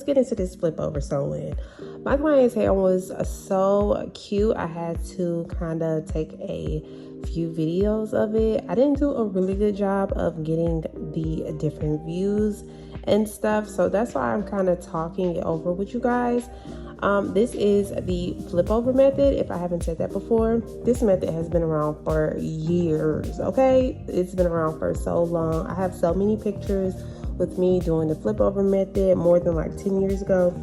get into this flip over sew-in. My client's hair was so cute. I had to kind of take a few videos of it. I didn't do a really good job of getting the different views and stuff, so that's why I'm kind of talking it over with you guys. This is the flip over method. If I haven't said that before, this method has been around for years, okay? It's been around for so long. I have so many pictures with me doing the flip over method more than like 10 years ago.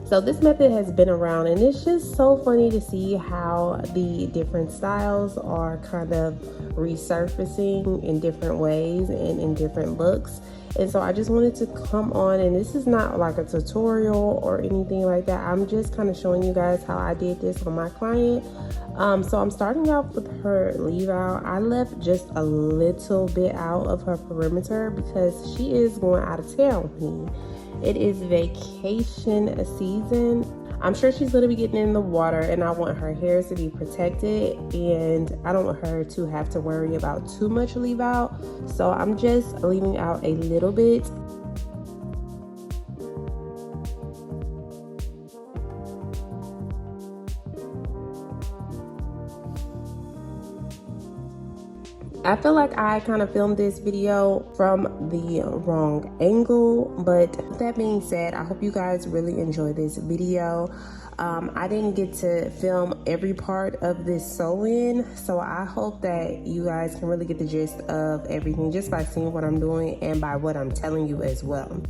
So this method has been around, and it's just so funny to see how the different styles are kind of resurfacing in different ways and in different looks. And so I just wanted to come on, and this is not like a tutorial or anything like that. I'm just kind of showing you guys how I did this on my client. So I'm starting out with her leave out. I left just a little bit out of her perimeter because she is going out of town with me. It is vacation season. I'm sure she's going to be getting in the water, and I want her hair to be protected, and I don't want her to have to worry about too much leave out. So I'm just leaving out a little bit. I feel like I kind of filmed this video from the wrong angle, but that being said, I hope you guys really enjoy this video. I didn't get to film every part of this sew-in, so I hope that you guys can really get the gist of everything just by seeing what I'm doing and by what I'm telling you as well.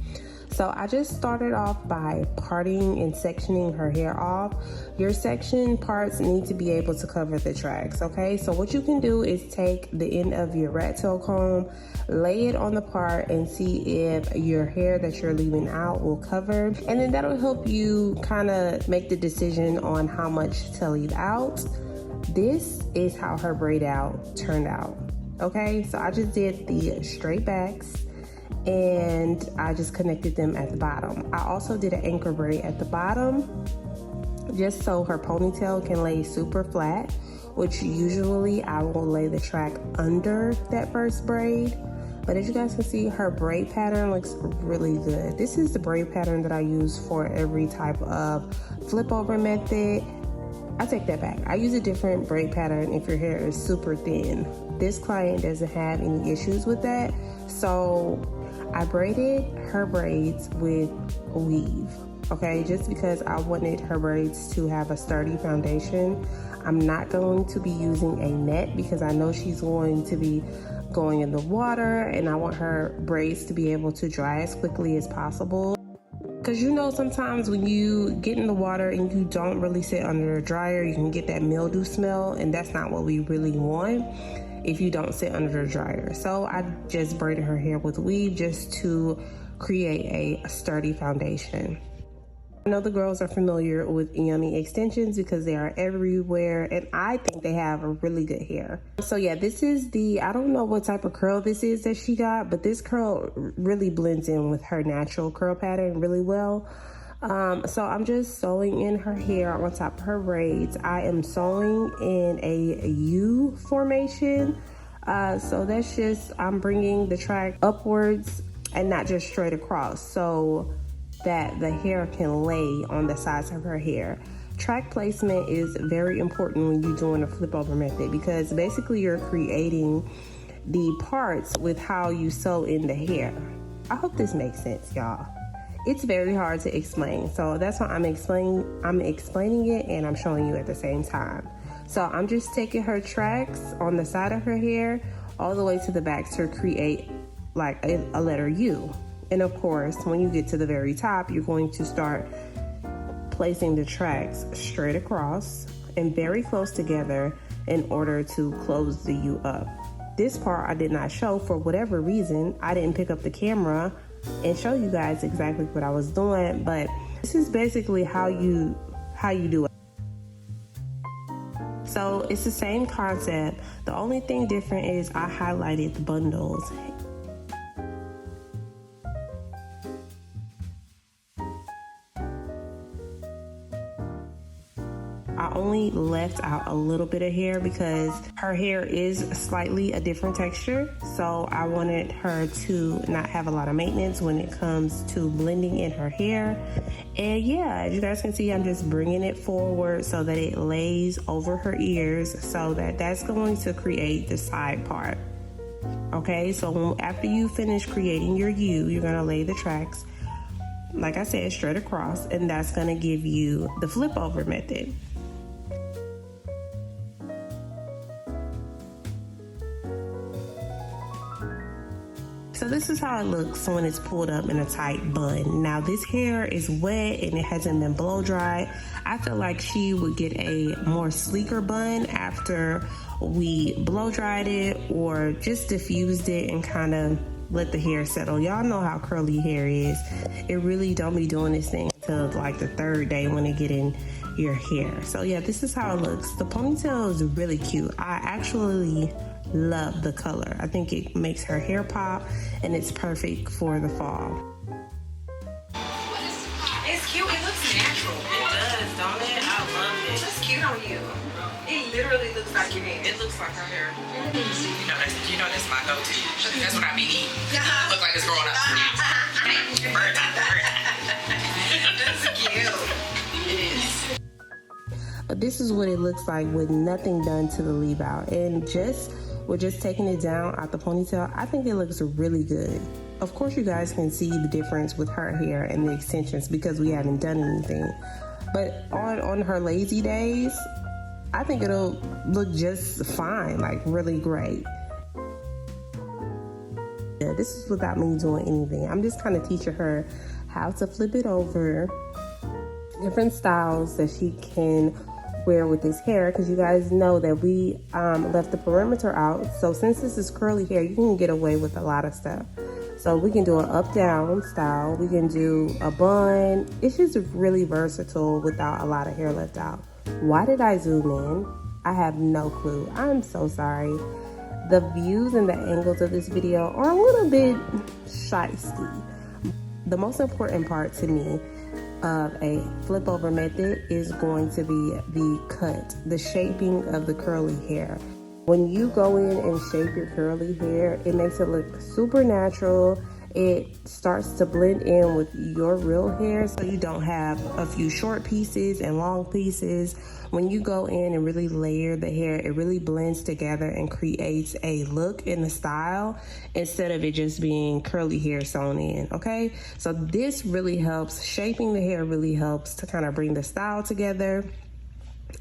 So I just started off by parting and sectioning her hair off. Your section parts need to be able to cover the tracks, okay? So what you can do is take the end of your rat tail comb, lay it on the part, and see if your hair that you're leaving out will cover. And then that'll help you kind of make the decision on how much to leave out. This is how her braid out turned out, okay? So I just did the straight backs, and I just connected them at the bottom. I also did an anchor braid at the bottom just so her ponytail can lay super flat, which usually I will lay the track under that first braid. But as you guys can see, her braid pattern looks really good. This is the braid pattern that I use for every type of flip over method. I take that back. I use a different braid pattern if your hair is super thin. This client doesn't have any issues with that, so I braided her braids with weave, okay? Just because I wanted her braids to have a sturdy foundation. I'm not going to be using a net because I know she's going to be going in the water, and I want her braids to be able to dry as quickly as possible. Because you know, sometimes when you get in the water and you don't really sit under a dryer, you can get that mildew smell, and that's not what we really want if you don't sit under the dryer. So I just braided her hair with weave just to create a sturdy foundation. I know the girls are familiar with Yummy extensions because they are everywhere, and I think they have a really good hair. So yeah, this is the, I don't know what type of curl this is that she got, but this curl really blends in with her natural curl pattern really well. So I'm just sewing in her hair on top of her braids. I am sewing in a U formation. So that's just, I'm bringing the track upwards and not just straight across, so that the hair can lay on the sides of her hair. Track placement is very important when you're doing a flip over method because basically you're creating the parts with how you sew in the hair. I hope this makes sense, y'all. It's very hard to explain, so that's why I'm explaining it and I'm showing you at the same time. So I'm just taking her tracks on the side of her hair all the way to the back to create like a letter U. And of course, when you get to the very top, you're going to start placing the tracks straight across and very close together in order to close the U up. This part I did not show for whatever reason. I didn't pick up the camera and show you guys exactly what I was doing, but this is basically how you do it. So it's the same concept. The only thing different is I highlighted the bundles. I only left out a little bit of hair because her hair is slightly a different texture. So I wanted her to not have a lot of maintenance when it comes to blending in her hair. And yeah, as you guys can see, I'm just bringing it forward so that it lays over her ears, so that's going to create the side part. Okay, so after you finish creating your U, you're gonna lay the tracks, like I said, straight across, and that's gonna give you the flip over method. So this is how it looks when it's pulled up in a tight bun. Now this hair is wet and it hasn't been blow dried. I feel like she would get a more sleeker bun after we blow dried it or just diffused it and kind of let the hair settle. Y'all know how curly hair is. It really don't be doing this thing until like the third day when it get in your hair. So yeah, this is how it looks. The ponytail is really cute. I actually love the color. I think it makes her hair pop and it's perfect for the fall. It's cute. It looks natural. It does, don't it? I love it. It looks cute on you. It literally looks like your hair. It looks like her hair. You know that's my go-to. That's what I be eating. Look like it's growing up. That's cute. It is. But this is what it looks like with nothing done to the leave out, and we're just taking it down out the ponytail. I think it looks really good. Of course, you guys can see the difference with her hair and the extensions because we haven't done anything. But on her lazy days, I think it'll look just fine, like really great. Yeah, this is without me doing anything. I'm just kind of teaching her how to flip it over, different styles that she can wear with this hair, because you guys know that we left the perimeter out. So since this is curly hair, you can get away with a lot of stuff. So we can do an up-down style, we can do a bun. It's just really versatile without a lot of hair left out. Why did I zoom in? I have no clue. I'm so sorry. The views and the angles of this video are a little bit shiesty. The most important part to me of a flip over method is going to be the cut, the shaping of the curly hair. When you go in and shape your curly hair, it makes it look super natural. It starts to blend in with your real hair, so you don't have a few short pieces and long pieces. When you go in and really layer the hair, it really blends together and creates a look and a style instead of it just being curly hair sewn in, okay? So this really helps. Shaping the hair really helps to kind of bring the style together.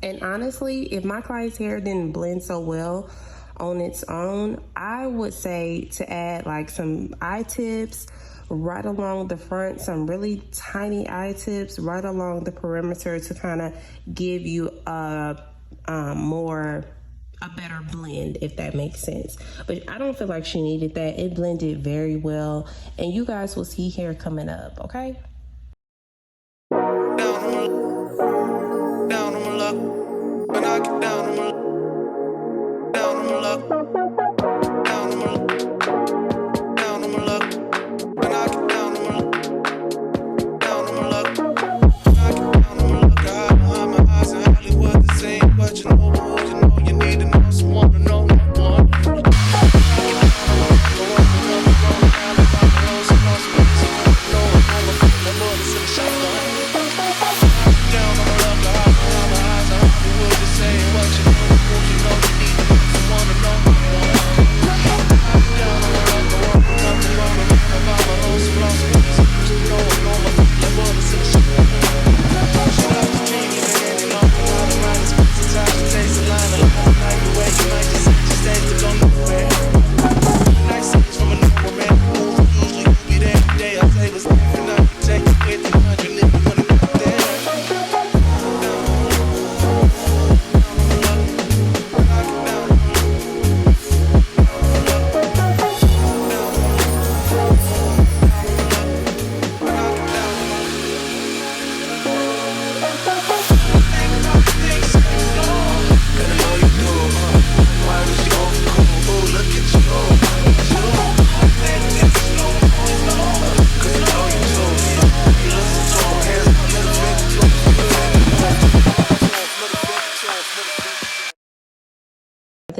And honestly, if my client's hair didn't blend so well on its own, I would say to add like some eye tips right along the front, some really tiny eye tips right along the perimeter to kind of give you a better blend, if that makes sense. But I don't feel like she needed that. It blended very well, and you guys will see hair coming up, okay? Down on my luck, when I get down on my luck, down on my luck, down on my luck, down on my luck, when I get down on my luck, down on my luck, when I get down on my luck, I hide behind my eyes in Hollywood, this ain't what you know, you need to know someone to know no one.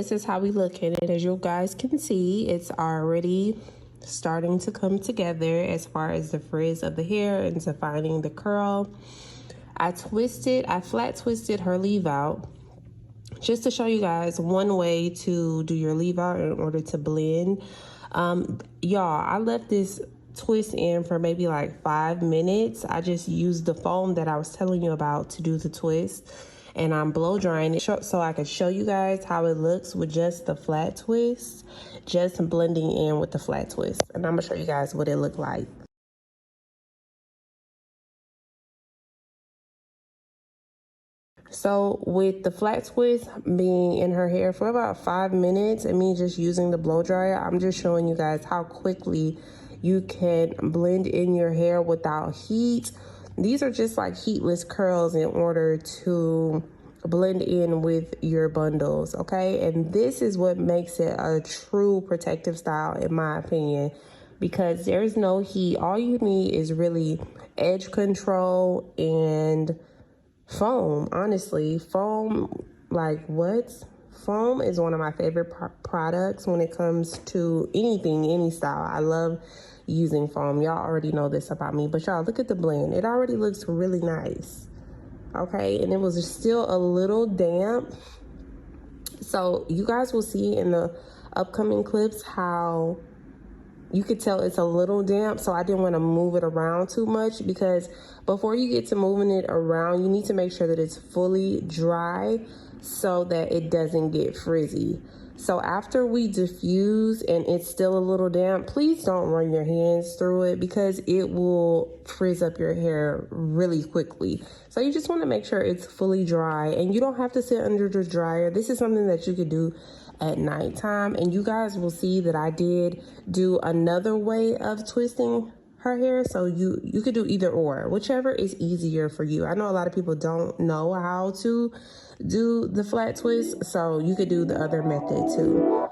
this is how we look at it. As you guys can see, it's already starting to come together as far as the frizz of the hair and defining the curl. I flat twisted her leave out just to show you guys one way to do your leave out in order to blend. Y'all, I left this twist in for maybe like 5 minutes. I just used the foam that I was telling you about to do the twist, and I'm blow drying it so I can show you guys how it looks with just the flat twist, just blending in with the flat twist. And I'm gonna show you guys what it looked like. So with the flat twist being in her hair for about 5 minutes and me just using the blow dryer, I'm just showing you guys how quickly you can blend in your hair without heat. These are just like heatless curls in order to blend in with your bundles, okay? And this is what makes it a true protective style, in my opinion, because there's no heat. All you need is really edge control and foam. Honestly, foam, like what? Foam is one of my favorite products when it comes to anything, any style. I love using foam. Y'all already know this about me, but y'all look at the blend. It already looks really nice, okay? And it was still a little damp. So you guys will see in the upcoming clips how you could tell it's a little damp, so I didn't want to move it around too much, because before you get to moving it around, you need to make sure that it's fully dry so that it doesn't get frizzy. So after we diffuse and it's still a little damp, please don't run your hands through it because it will frizz up your hair really quickly. So you just want to make sure it's fully dry, and you don't have to sit under the dryer. This is something that you could do at nighttime, and you guys will see that I did do another way of twisting her hair, so you could do either or, whichever is easier for you. I know a lot of people don't know how to do the flat twist, so you could do the other method too.